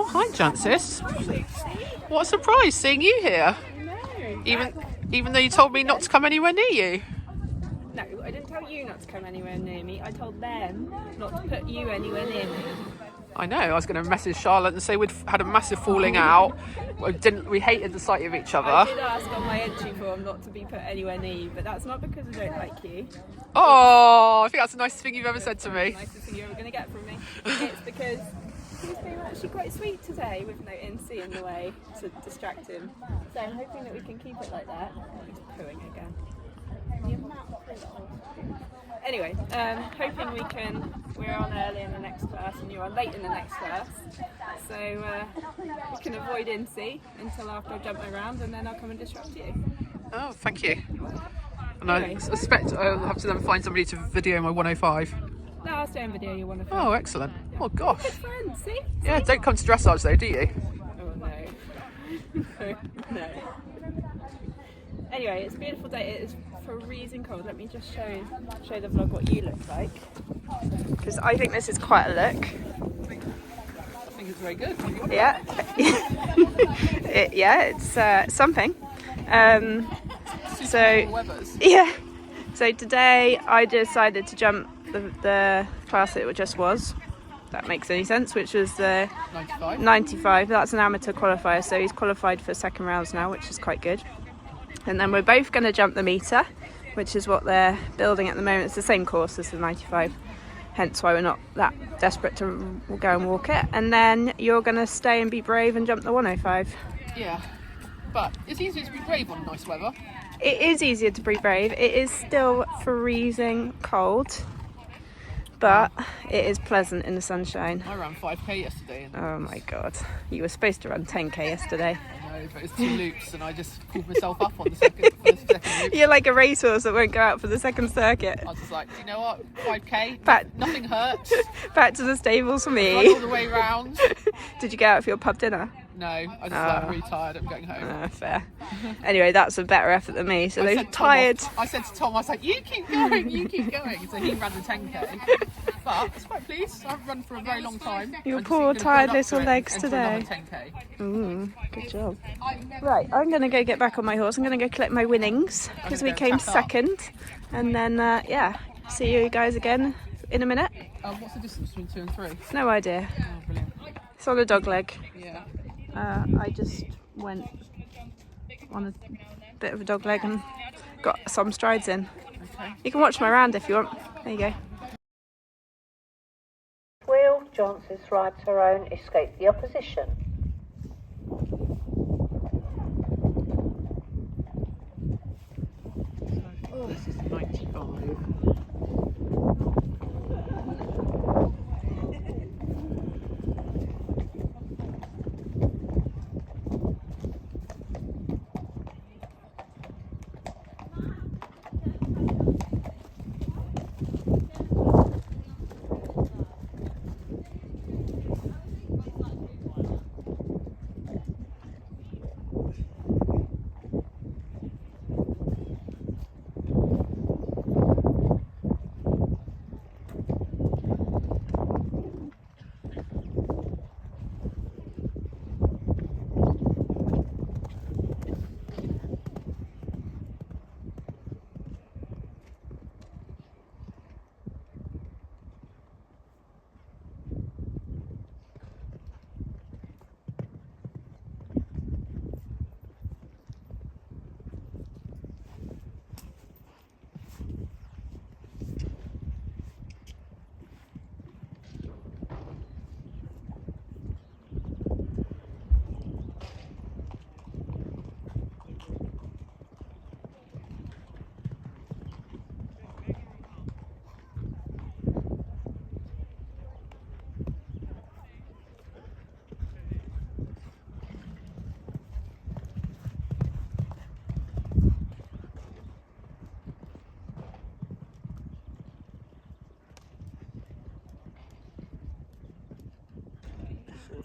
Oh, hi, Jancis. What a surprise seeing you here. No. Even though you told me not to come anywhere near you. No, I didn't tell you not to come anywhere near me. I told them not to put you anywhere near me. I know. I was going to message Charlotte and say we'd had a massive falling out. We hated the sight of each other. I did ask on my entry form not to be put anywhere near you, but that's not because I don't like you. Oh, I think that's the nicest thing you've ever said to me. The nicest thing you're ever going to get from me. It's because he's been actually quite sweet today with no NC in the way to distract him. So I'm hoping that we can keep it like that. He's pooing again. Anyway, hoping we're on early in the next class and you're on late in the next class. So we can avoid NC until after I jump around and then I'll come and disrupt you. Oh, thank you. And I suspect I'll have to then find somebody to video my 105. No, I'll stay and video you 105. Oh, excellent. Oh, gosh. Good friends, see? Yeah, don't come to dressage though, do you? Oh, no. No. Anyway, it's a beautiful day. It is freezing cold. Let me just show the vlog what you look like, because I think this is quite a look. I think it's very good. Yeah. It's something. So today I decided to jump the class it just was. That makes any sense, which was the 95. That's an amateur qualifier, so he's qualified for second rounds now, which is quite good. And then we're both going to jump the meter, which is what they're building at the moment. It's the same course as the 95, hence why we're not that desperate to go and walk it. And then you're going to stay and be brave and jump the 105. Yeah, but it's easier to be brave on nice weather. It is easier to be brave. It is still freezing cold, but it is pleasant in the sunshine. I ran 5k yesterday. Oh my god, you were supposed to run 10k yesterday. I know, but it's 2 loops and I just pulled myself up on the second loop. You're like a racehorse that won't go out for the second circuit. I was just like, you know what, 5k, nothing hurts. Back to the stables for me. Run all the way round. Did you go out for your pub dinner? No, I just I'm really tired, I'm going home. Fair. Anyway, that's a better effort than me, so they're tired. I said to Tom, I was like, you keep going. So he ran the 10k. But I was quite pleased. I've run for a very long time. Your poor tired little legs today. 10k. Ooh, good job. Right, I'm going to go get back on my horse. I'm going to go collect my winnings because we came second. And then, see you guys again in a minute. What's the distance between 2 and 3? No idea. Oh, brilliant. It's on a dog leg. Yeah. I just went on a bit of a dog leg and got some strides in. Okay. You can watch my round if you want. There you go. Will Johnson's ride to her own escape the opposition? So this is 95.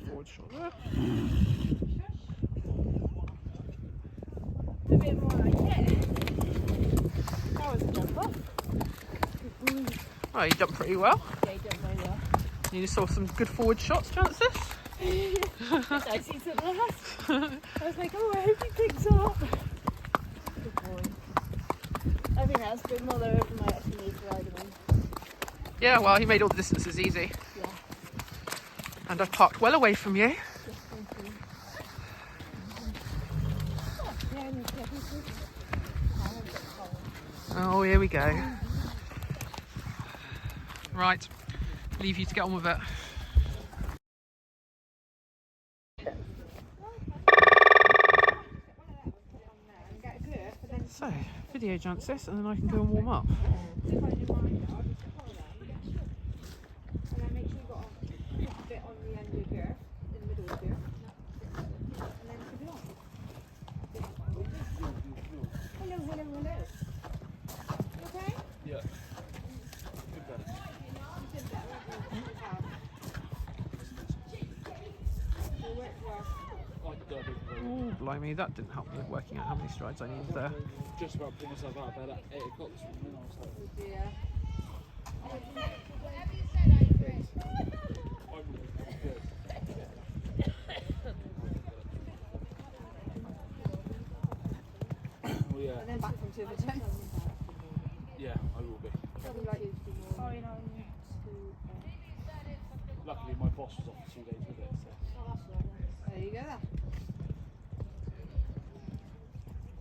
Forward shot there. A bit more like it. That was a jump off. Oh, you jumped pretty well. Yeah, you jumped very well. You saw some good forward shots, Jancis. I see to the last. I was like, oh, I hope he picks up. Good boy. I think that's good. Mother might actually need to ride him in. Yeah, well, he made all the distances easy. Yeah. And I've parked well away from you. Yes, thank you. Oh, here we go. Right, leave you to get on with it. So, video jumps this and then I can go and warm up. Oh, blimey, that didn't help me working out how many strides I needed there. Just about putting myself out of bed at 8 o'clock this morning. I was like, oh dear. Well, yeah. And then back from Tiverton. Yeah, I will be. Luckily, my boss was off for 2 days with it, so. There you go then.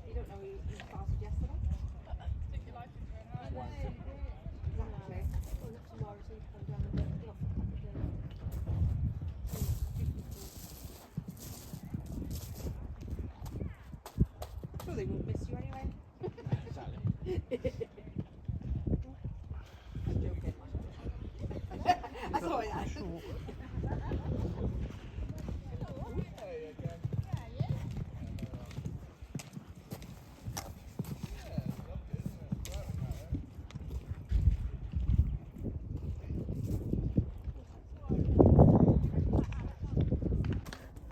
You don't know you fasted yesterday? That's why I'm thinking. Exactly. Well, look tomorrow so you can come down and get it off a couple of days. Sure they won't miss you anyway. Exactly. I'm joking. I saw that.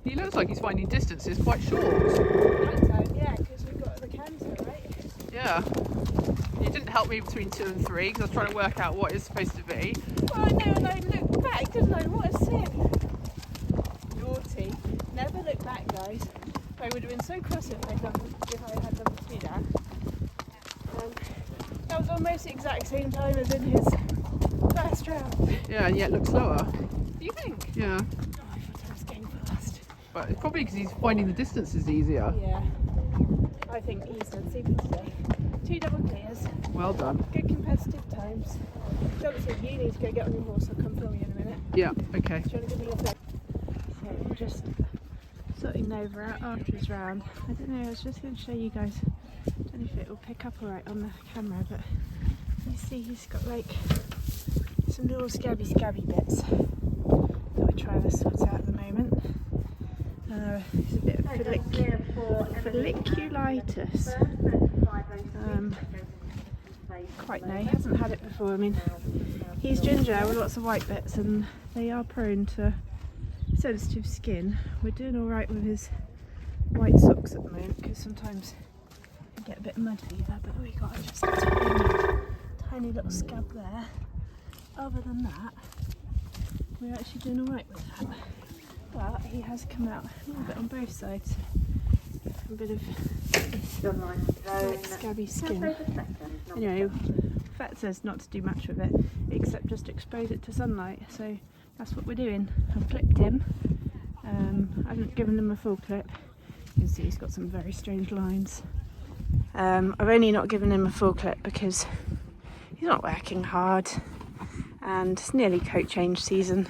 He looks like he's finding distances quite short. Yeah, because we've got the canter, right? Yeah. You didn't help me between 2 and 3 because I was trying to work out what it's supposed to be. Well, I know, and I looked back, didn't I? What a sin. Naughty. Never look back, guys. I would have been so cross if I had done to do that. That was almost the exact same time as in his first round. Yeah, and yet looks slower. Do you think? Yeah. Oh, I thought I was getting fast. But it's probably because he's finding the distances easier. Yeah. I think he's done super today. 2 double clears. Well done. Good competitive times. Johnson, you need to go get on your horse. I'll come film you in a minute. Yeah, okay. Do you want to give me your phone? So I'm just sorting Nova out after his round. I don't know, I was just going to show you guys. I don't know if it will pick up alright on the camera, but you see he's got like some little scabby bits that we're trying to sort out at the moment. It's a bit of folliculitis. Quite no, he hasn't had it before. I mean, he's ginger with lots of white bits and they are prone to sensitive skin. We're doing alright with his white socks at the moment because sometimes you get a bit mud fever, but we got just a tiny little scab there. Other than that, we're actually doing alright with that. But he has come out a little bit on both sides. A bit of like scabby skin. Anyway, vet says not to do much with it except just expose it to sunlight, so that's what we're doing. I've clipped him. I haven't given him a full clip. You can see he's got some very strange lines. I've only not given him a full clip because he's not working hard and it's nearly coat change season,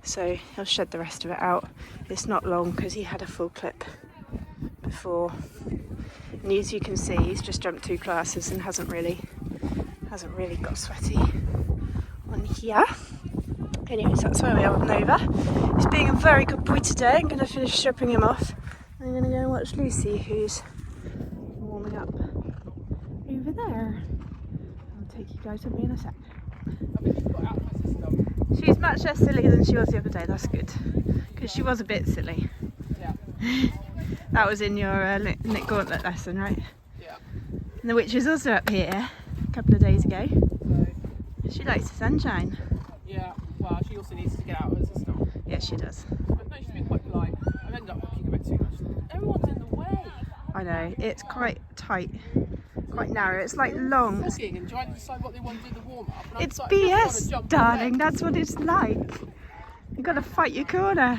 so he'll shed the rest of it out. It's not long because he had a full clip before, and as you can see he's just jumped 2 classes and hasn't really got sweaty on here. Anyways, that's where we are with Nova. He's being a very good boy today. I'm going to finish stripping him off. I'm going to go and watch Lucy, who's warming up over there. I'll take you guys with me in a sec. She's much less silly than she was the other day, that's good. Because she was a bit silly. Yeah. That was in your Nick Gauntlett lesson, right? Yeah. And the witch was also up here a couple of days ago. She likes the sunshine. Yeah, well, she also needs to get out of her system. Yes, she does. But no, she's been quite polite. I know, it's quite tight, quite narrow. It's like long. Looking and trying to decide what they want to do the warm up. And It's I just wanna BS, jump darling. on That's what it's like. You've got to fight your corner.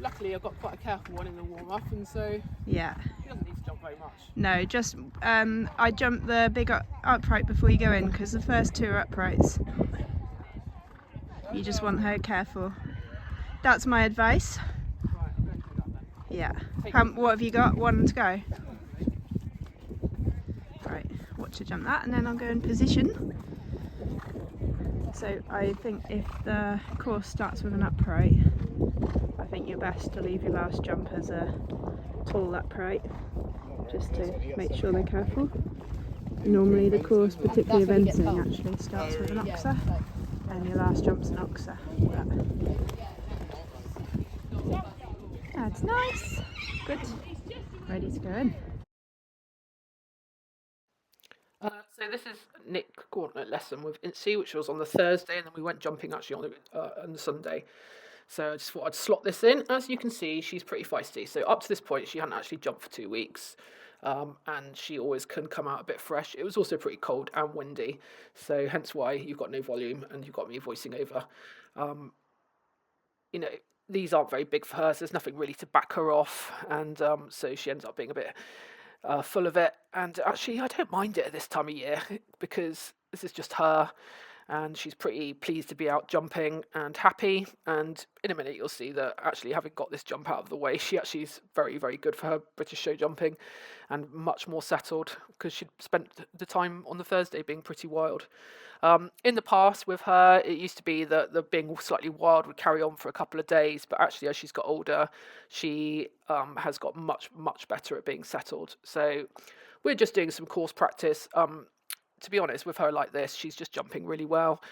Luckily, I've got quite a careful one in the warm up, and so Yeah. he doesn't need to jump very much. No, just I jump the big upright before you go in, because the first two are uprights. You just want her careful. That's my advice. Right, I'm going to do that then. Yeah. What have you got? One to go. Right. Watch her jump that, and then I'll go in position. So I think if the course starts with an upright, I think you're best to leave your last jump as a tall upright, just to make sure they're careful. Normally the course, particularly eventing, actually starts with an oxer, and your last jump's an oxer. But that's nice. Good. Ready to go in. So this is Nick Gauntlett lesson with Incy, which was on the Thursday, and then we went jumping actually on the Sunday. So I just thought I'd slot this in. As you can see, she's pretty feisty. So up to this point, she hadn't actually jumped for 2 weeks. And she always can come out a bit fresh. It was also pretty cold and windy. So hence why you've got no volume and you've got me voicing over. You know, these aren't very big for her, so there's nothing really to back her off. And so she ends up being a bit full of it. And actually, I don't mind it at this time of year because this is just her. And she's pretty pleased to be out jumping and happy. And in a minute, you'll see that actually having got this jump out of the way, she actually is very, very good for her British show jumping and much more settled because she'd spent the time on the Thursday being pretty wild. In the past with her, it used to be that the being slightly wild would carry on for a couple of days. But actually, as she's got older, she has got much, much better at being settled. So we're just doing some course practice. To be honest, with her like this, she's just jumping really well.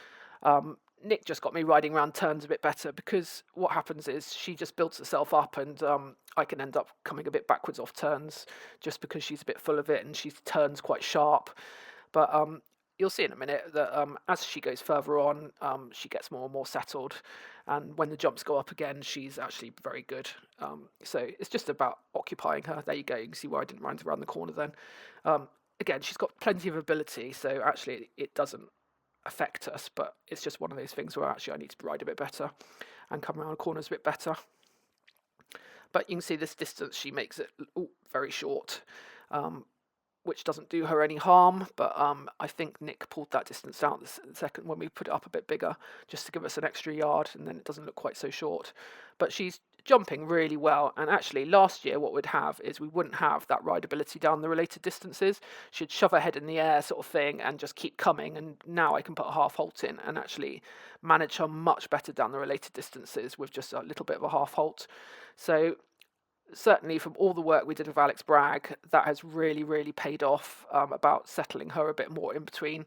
Nick just got me riding around turns a bit better because what happens is she just builds herself up and I can end up coming a bit backwards off turns just because she's a bit full of it and she turns quite sharp. But you'll see in a minute that as she goes further on, she gets more and more settled. And when the jumps go up again, she's actually very good. So it's just about occupying her. There you go. You can see where I didn't run around the corner then. Again, she's got plenty of ability, so actually it doesn't affect us, but it's just one of those things where actually I need to ride a bit better and come around corners a bit better. But you can see this distance, she makes it very short, which doesn't do her any harm, but I think Nick pulled that distance out the second when we put it up a bit bigger, just to give us an extra yard, and then it doesn't look quite so short. But she's jumping really well, and actually last year what we'd have is we wouldn't have that rideability down the related distances. She'd shove her head in the air sort of thing and just keep coming, and now I can put a half halt in and actually manage her much better down the related distances with just a little bit of a half halt. So certainly from all the work we did with Alex Bragg, that has really, really paid off about settling her a bit more in between.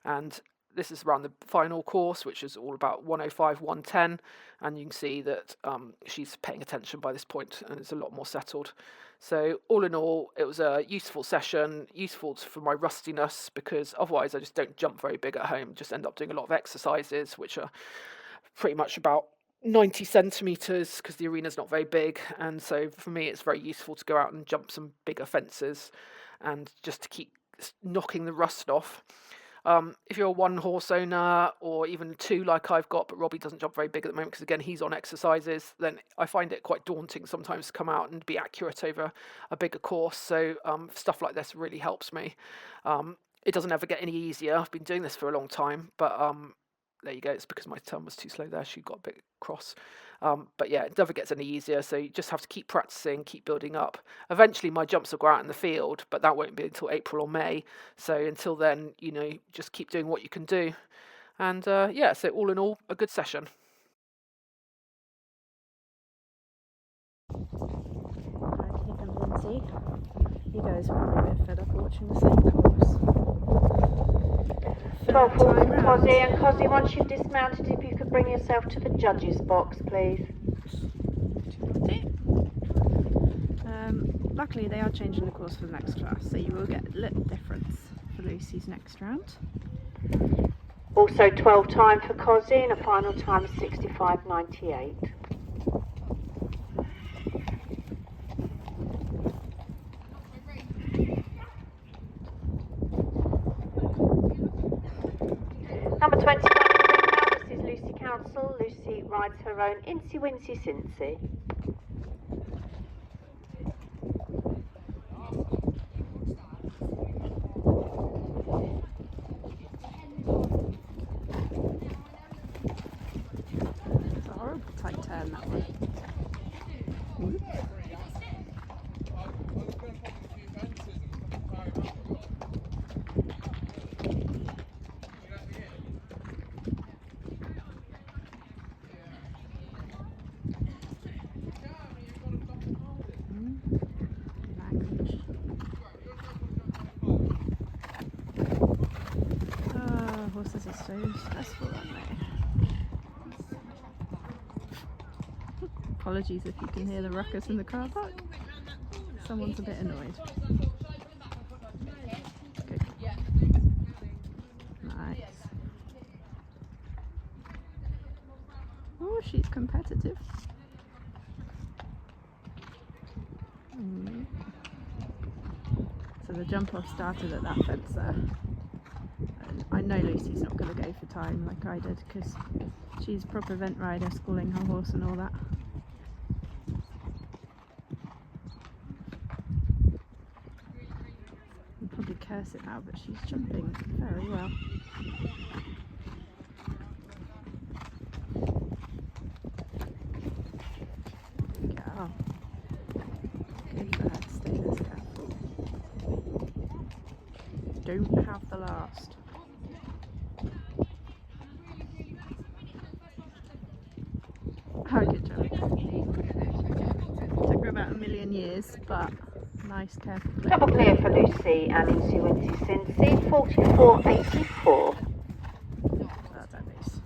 And this is around the final course, which is all about 105, 110. And you can see that she's paying attention by this point and is a lot more settled. So all in all, it was a useful session, useful for my rustiness, because otherwise I just don't jump very big at home, just end up doing a lot of exercises, which are pretty much about 90 centimetres because the arena's not very big, and so for me it's very useful to go out and jump some bigger fences and just to keep knocking the rust off. If you're a one horse owner or even two like I've got, but Robbie doesn't jump very big at the moment because again he's on exercises, then I find it quite daunting sometimes to come out and be accurate over a bigger course. So stuff like this really helps me. It doesn't ever get any easier. I've been doing this for a long time, but there you go. It's because my turn was too slow there. She got a bit cross. But yeah, it never gets any easier. So you just have to keep practicing, keep building up. Eventually my jumps will go out in the field, but that won't be until April or May. So until then, you know, just keep doing what you can do. And yeah, so all in all, a good session. Right, here comes Lindsay. You guys are probably a bit fed up watching the same course. 12 forward for Cosy, and Cosy, once you've dismounted, if you could bring yourself to the judges box, please. Luckily they are changing the course for the next class, so you will get a little difference for Lucy's next round. Also 12 time for Cosy, and a final time of 65.98. rides her own Incy Wincy Cincy. It's a horrible tight turn, that one. Oh, horses are so stressful, aren't they? Apologies if you can hear the ruckus in the car park. Someone's a bit annoyed. Good. Nice. Oh, she's competitive. So the jump off started at that fence there. And I know Lucy's not going to go for time like I did because she's a proper event rider, schooling her horse and all that. I'll probably curse it now, but she's jumping very well. Girl. Good for her to stay this careful. Don't have the last. Oh, good job. Took her about a million years, but nice, careful play. Double clear for Lucy and Incy Wincy Cincy, 44.84. Well done, Lucy.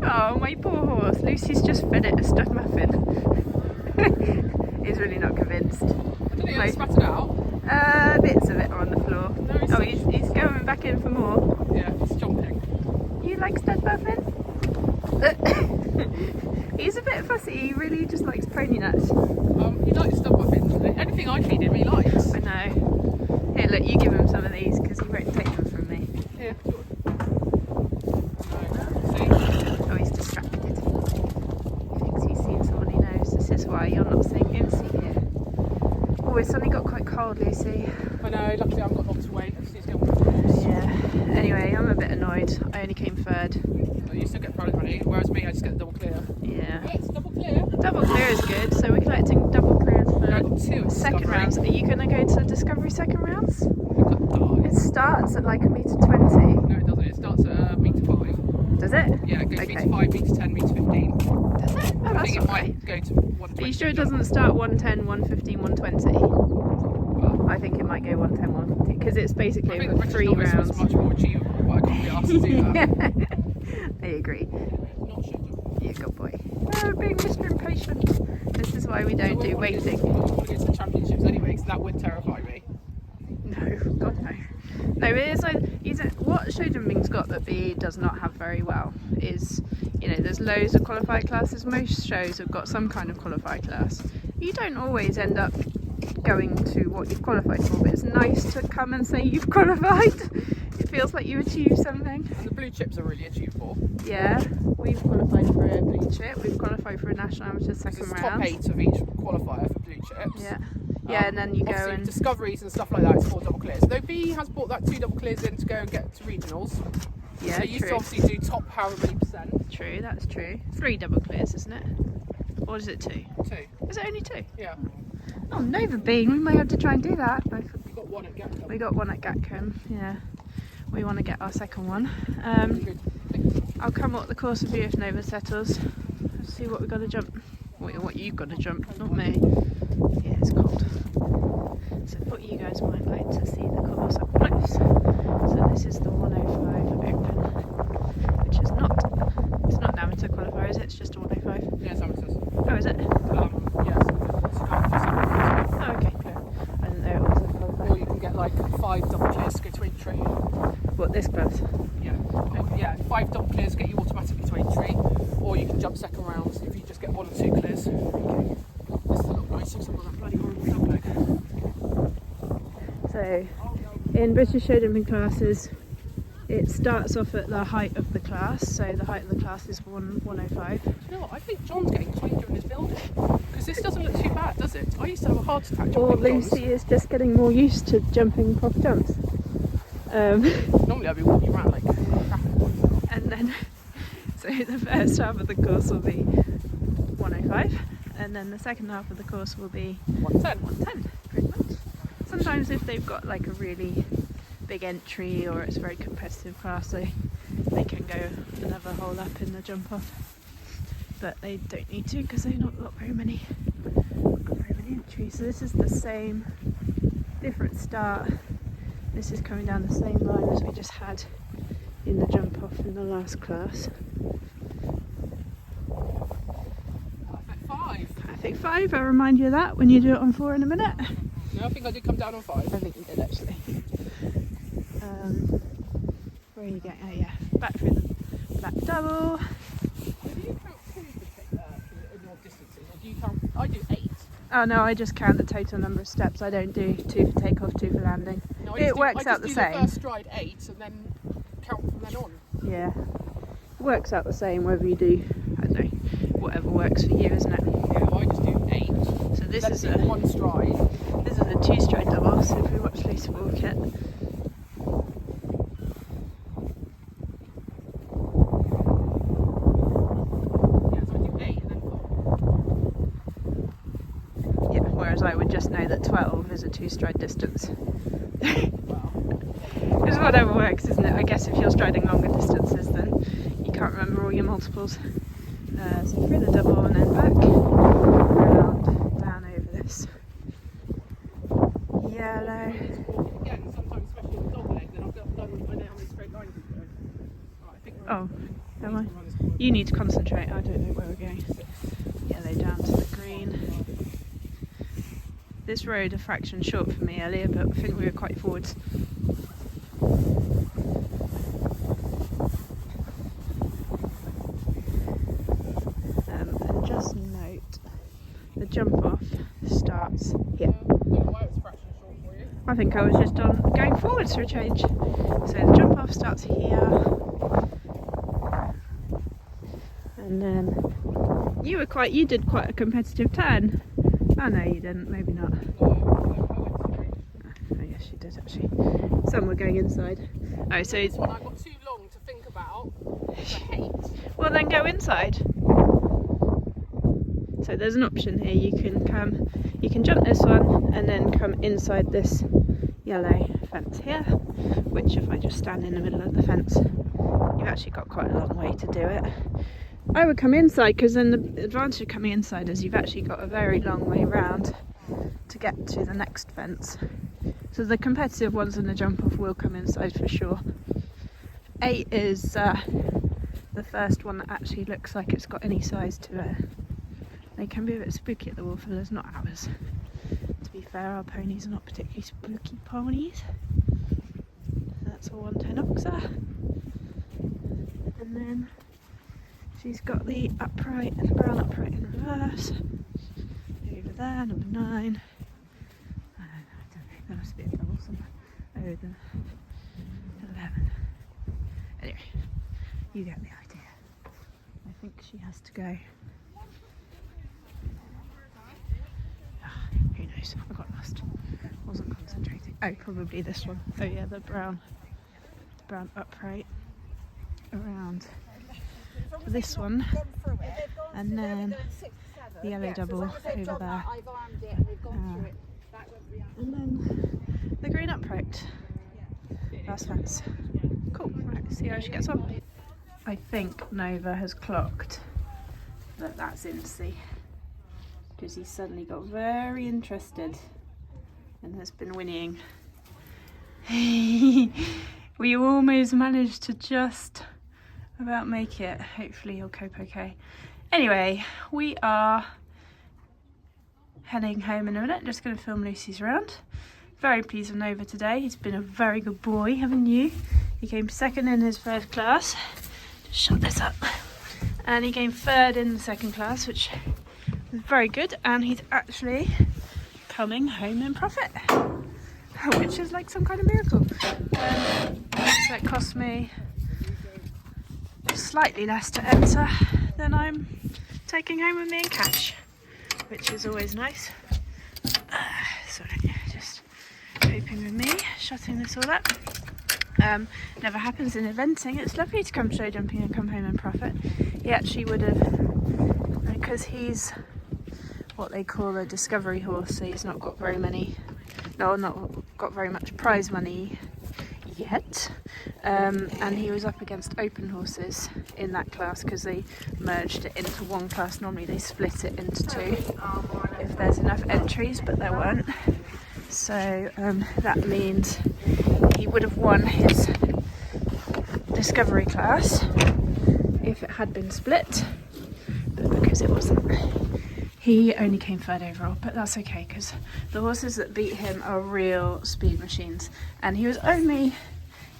Oh, my poor horse. Lucy's just fed it a stuffed muffin. He's really not convinced. Did he spat it out? Bits of it are on the floor. No, he's going back in for more. Yeah, he's jumping. You like stuffed muffin? He's a bit fussy. He really just likes pony nuts. He likes stuff muffins. Anything I feed him, he likes. I know. Here, look, you give him some of these because he won't take them from me. Here. Oh, he's distracted. He thinks he's seen someone he knows. This is why you're not seeing Incy here. Oh, it's suddenly got quite cold, Lucy. I know, luckily I haven't got lots of weight because he's going with the horse. Yeah. Anyway, I'm a bit annoyed. I only came third. You still get prize money, whereas me, I just get double clear. Yeah. It's double clear. Double clear is good, so we're collecting double clears for I got 2 at second Discovery. rounds. Are you going to go to Discovery second rounds? I've got It dies. starts at like 1:20 meters. No, it doesn't. It starts at metre 5. Does it? Yeah, it goes Okay. metre 5, metre 10, metre 15. Does it? Oh, I that's think it alright. might go to 120. Are you sure it doesn't start 110, 115, 120? Well, I think it might go 110, 115 because it's I basically think the over British 3 novice rounds. was much more achievable, but I can't be asked to do that. I agree. Not sure. Yeah, good boy. Oh, being Mr. Impatient. This is why we don't do waiting. I want to go to the championships anyway, because that would terrify me. No, God no. No, it is like what Showjumping's got that BE does not have very well is, you know, there's loads of qualified classes. Most shows have got some kind of qualified class. You don't always end up going to what you've qualified for, but it's nice to come and say you've qualified. It feels like you achieved something. And the blue chips are really achievable. Yeah, we've qualified for a blue chip. We've qualified for a national amateur second It's round. top 8 of each qualifier for blue chips. Yeah, yeah, and then you go obviously and discoveries and stuff like that. It's 4 double clears. Though B has brought that 2 double clears in to go and get to regionals. yeah, So you used to true. obviously do top however many percent. True, that's true. 3 double clears, isn't it? Or is it 2? 2. Is it only 2? Yeah. Oh, Nova Bean, we may have to try and do that. You got 1 at Gatcombe. We got one at Gatcombe, yeah. We want to get our second one. Good. I'll come up the course with you if Nova settles. Let's see what we've got to jump. What you've got to jump, not me. Yeah, it's cold. So I thought you guys might like to see the course up close. So this is the 105 Open, which is it's not an amateur qualifier, is it? It's just a 105. Yeah, it's amateurs. Oh, is it? Yes. It's Oh, okay. I didn't know it was a qualifier. Or you can get like 5 double clears to go to entry. What, this class? Yeah. Yeah, 5 double clears get you automatically to entry. Or you can jump second rounds if you just get 1 or 2 clears. This is a lot nicer than that bloody horrible leg. So, in British Showjumping classes, it starts off at the height of the class, so the height of the class is 105. Do you know what? I think John's getting kinder in his building. Because this doesn't look too bad, does it? I used to have a heart attack Or jumping John's. Lucy is just getting more used to jumping proper jumps. Normally I'd be walking around like crap. And then, so the first half of the course will be 105, and then the second half of the course will be 110, pretty much. Sometimes if they've got like a really big entry or it's a very competitive class, they can go another hole up in the jump off, but they don't need to because they've not got very many entries. So this is the same, different start. This is coming down the same line as we just had in the jump off in the last class. I think 5. I'll remind you of that when you do it on 4 in a minute. No, I think I did come down on 5. I think you did actually. Where are you going? Oh yeah, back through the black double. Do you count 2 in your distances, or do you count? I do 8. Oh no, I just count the total number of steps. I don't do 2 for takeoff, 2 for landing. No, It works out the I same. do the first stride 8 and then count from then on. Yeah, it works out the same whether you do, I don't know, whatever works for you, isn't it? Yeah, well, I just do 8. So this Let's is do a 1 stride. This is a 2-stride double. So if we watch Lucy walk it, Yeah, so I do 8 and then 4. yeah. Whereas I would just know that 12 is a 2-stride distance. It's whatever works, isn't it? I guess if you're striding longer distances, then you can't remember all your multiples. So through the double and then back, around, down over this. Yellow. Again, sometimes, especially in the dog leg, then I've done, I know how many straight lines we've got. Right, I think Oh, am I? You need to concentrate. I don't know where we're going. Yellow down to the green. This road a fraction short for me earlier, but I think we were quite forwards. And just note, the jump off starts here. I don't know why it's fraction short for you. I think I was just on going forwards for a change. So the jump off starts here. And then you did quite a competitive turn. Oh no, you didn't, maybe not. Oh yes, you did actually. Some were going inside. Oh, so This one I got too long to think about, which I hate. well then go inside. So there's an option here. You can jump this one and then come inside this yellow fence here, which if I just stand in the middle of the fence, you've actually got quite a long way to do it. I would come inside because then the advantage of coming inside is you've actually got a very long way round to get to the next fence. So the competitive ones in the jump off will come inside for sure. 8 is the first one that actually looks like it's got any size to it. They can be a bit spooky at the Wolfillers, not ours. To be fair, our ponies are not particularly spooky ponies. That's a 110 oxer. And then she's got the upright, the brown upright in reverse. Over there, number 9. I don't know, there must be a double somewhere. Oh, the 11. Anyway, you get the idea. I think she has to go. Who knows? I got lost. Wasn't concentrating. Oh, probably this one. Oh yeah, the brown upright around this one, and then the yellow double over there, and then the green upright. Last fence. Cool. Right, see how she gets on. I think Nova has clocked that that's Incy, because he suddenly got very interested and has been whinnying. We almost managed to just about make it. Hopefully he'll cope okay. Anyway, we are heading home in a minute. Just going to film Lucy's round. Very pleased with Nova today. He's been a very good boy, haven't you? He came second in his first class. Just shut this up. And he came third in the second class, which was very good. And he's actually coming home in profit. which is like some kind of miracle. So it cost me slightly less to enter than I'm taking home with me in cash, which is always nice. Sorry, just coping with me, shutting this all up. Never happens in eventing. It's lovely to come show jumping and come home and profit. He actually would have, because he's what they call a discovery horse, so he's not got very many, not got very much prize money yet, and he was up against open horses in that class because they merged it into one class. Normally they split it into two if there's enough entries, but there weren't, so that means he would have won his discovery class if it had been split, but because it wasn't, he only came third overall. But that's okay because the horses that beat him are real speed machines, and he was only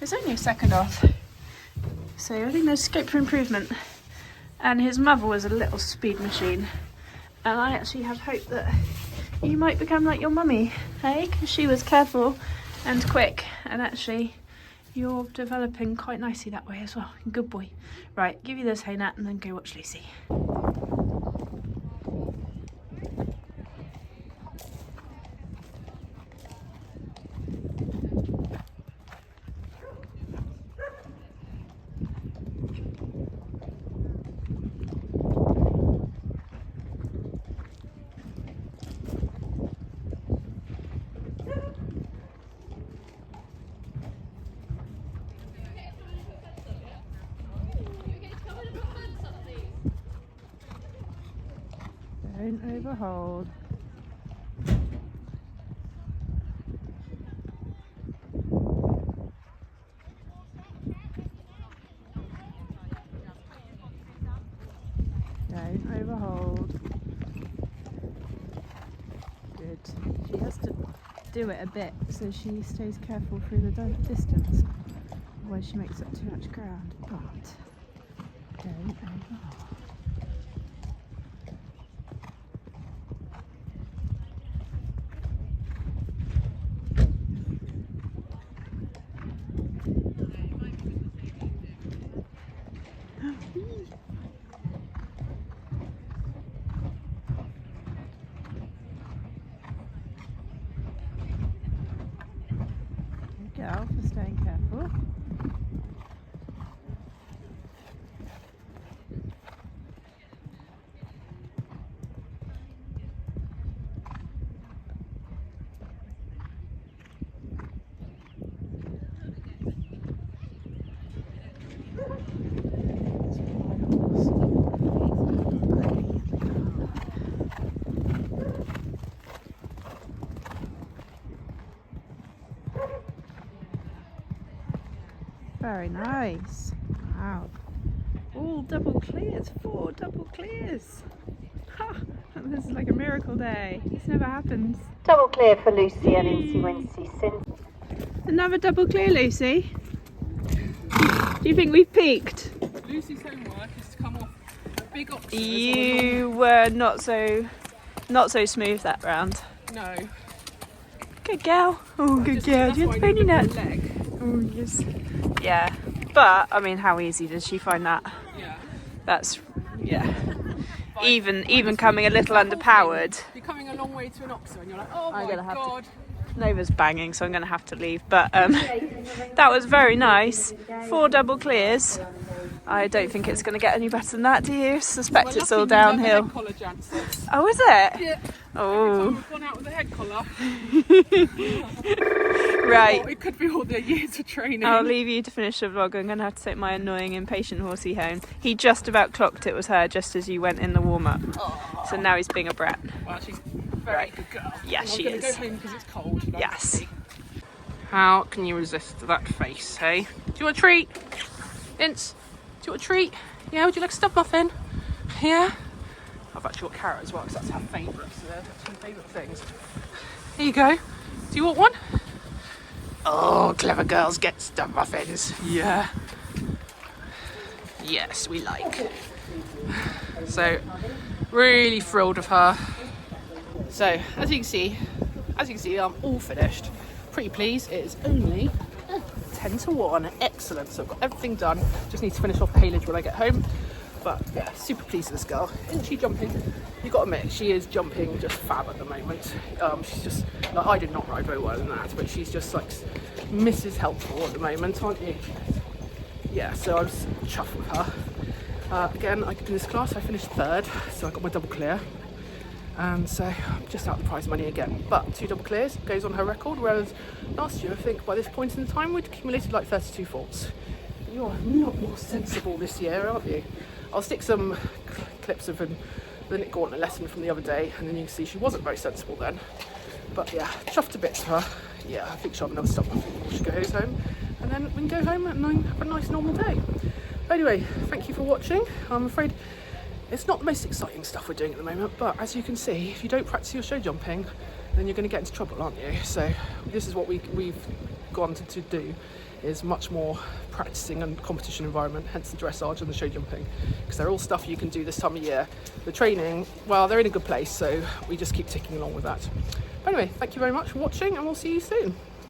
a second off, so I think there's scope for improvement. And his mother was a little speed machine, and I actually have hope that you might become like your mummy, hey, because she was careful and quick, and actually you're developing quite nicely that way as well. Good boy. Right, give you this, hey Nat, and then go watch Lucy. Don't overhold. Don't overhold. Good. She has to do it a bit so she stays careful through the distance. Otherwise she makes up too much ground. But don't overhold. Girl for staying careful. Very nice. Wow. All double clears. 4 double clears. Ha! This is like a miracle day. This never happens. Double clear for Lucy and Incy Wincy. Another double clear, Lucy. Do you think we've peaked? Lucy's homework is to come off big oxes. You were not so smooth that round. No. Good girl. Oh, good girl. Do you have to pony nuts? Oh, yes. Yeah. But, I mean, how easy did she find that? Yeah. That's, yeah. Even coming a little underpowered. You're coming a long way to an oxer and you're like, oh I'm my gonna have to- god. Nova's banging, so I'm going to have to leave. But that was very nice. 4 double clears. I don't think it's going to get any better than that, do you? Suspect Well, it's all lucky you never downhill. head collar, Jancis. Oh, is it? Yeah. Oh. We've gone out with a head collar. Right. Or it could be all the years of training. I'll leave you to finish the vlog. I'm going to have to take my annoying, impatient horsey home. He just about clocked it was her just as you went in the warm-up. Oh. So now he's being a brat. Well, she's a very good girl. Yeah, And she I'm is. going to go home because it's cold. Like, Yes. How can you resist that face, hey? Do you want a treat? Ince, do you want a treat? Yeah, would you like a stuffed muffin? Yeah? I've actually got carrot as well because that's her favourite. So they're 2 favourite things. Here you go. Do you want one? Oh, clever girls get stuffed muffins. Yeah. Yes, we like. So, really thrilled of her. So, as you can see, I'm all finished. pretty pleased. It is only 10 to 1. Excellent. So I've got everything done. Just need to finish off haylage when I get home. But yeah, super pleased with this girl. Isn't she jumping? You've got to admit, she is jumping just fab at the moment. She's just, like, I did not ride very well in that, but she's just like Mrs. Helpful at the moment, aren't you? Yeah, so I was chuffed with her. Again, in this class I finished 3rd, so I got my double clear. And so I'm just out the prize money again. But 2 double clears goes on her record, whereas last year I think by this point in time we'd accumulated like 32 faults. You're a lot more sensible this year, aren't you? I'll stick some clips of the Nick Gauntlett lesson from the other day, and then you can see she wasn't very sensible then. But yeah, chuffed to bits for her. Yeah, I think she'll have another stop before she goes home, and then we can go home and have a nice normal day. But anyway, thank you for watching. I'm afraid it's not the most exciting stuff we're doing at the moment, but as you can see, if you don't practice your show jumping, then you're going to get into trouble, aren't you? So this is what we've gone to do, is much more practicing and competition environment, hence the dressage and the show jumping, because they're all stuff you can do this time of year. The training, well, they're in a good place, so we just keep ticking along with that. But anyway, thank you very much for watching, and we'll see you soon.